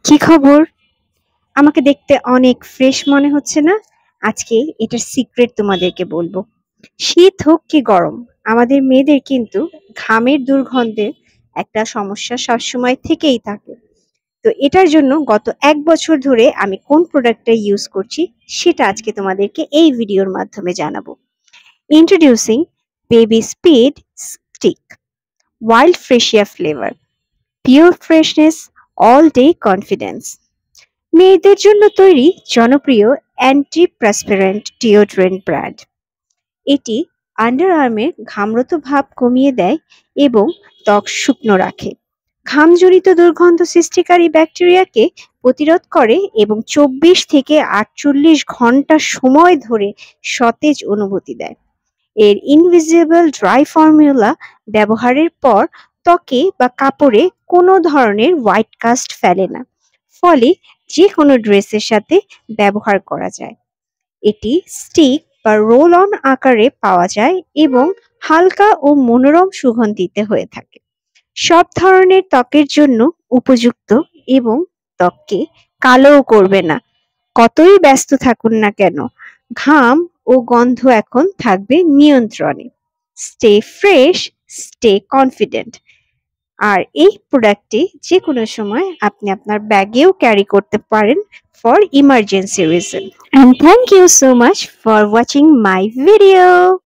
কি খবর? আমাকে দেখতে অনেক ফ্রেশ মনে হচ্ছে না? আজকে এটার সিক্রেট তোমাদেরকে বলবো। শীত হোক কি গরম, আমাদের মেয়েদের কিন্তু ঘামের দুর্গন্ধের একটা সমস্যা সবসময় থেকেই থাকে। তো এটার জন্য গত ১ বছর ধরে আমি কোন প্রোডাক্টটা ইউজ করছি সেটা আজকে তোমাদেরকে এই ভিডিওর মাধ্যমে জানাবো। Introducing Baby Speed Stick, wild freesia flavour, pure freshness, all day confidence. মেয়েদের জন্য তৈরি জনপ্রিয় অ্যান্টি-প্রাসপিরেন্ট ডিওডোরেন্ট ব্র্যান্ড। এটি আন্ডারআর্মের ঘামরত ভাব কমিয়ে দেয় এবং ত্বক শুকনো রাখে। ঘামজনিত দুর্গন্ধ সৃষ্টিকারী ব্যাকটেরিয়াকে প্রতিরোধ করে এবং ২৪ থেকে ৪৮ ঘন্টা সময় ধরে সতেজ অনুভূতি দেয়। এর ইনভিজিবল ড্রাই ফর্মুলা ব্যবহারের পর ত্বকে বা কাপড়ে কোনো ধরনের হোয়াইট কাস্ট ফেলে না, ফলে যে কোনো ড্রেসের সাথে ব্যবহার করা যায়। এটি স্টিক বা রোল অন আকারে পাওয়া যায় এবং হালকা ও মনোরম সুগন্ধিতে হয়ে থাকে। সব ধরনের ত্বকের জন্য উপযুক্ত এবং ত্বককে কালোও করবে না। কতই ব্যস্ত থাকুন না কেন, ঘাম ও গন্ধ এখন থাকবে নিয়ন্ত্রণে। Stay fresh, stay confident. আর এই প্রোডাক্টটি যে কোনো সময় আপনি আপনার ব্যাগেও ক্যারি করতে পারেন for emergency reason. And thank you so much for watching my video.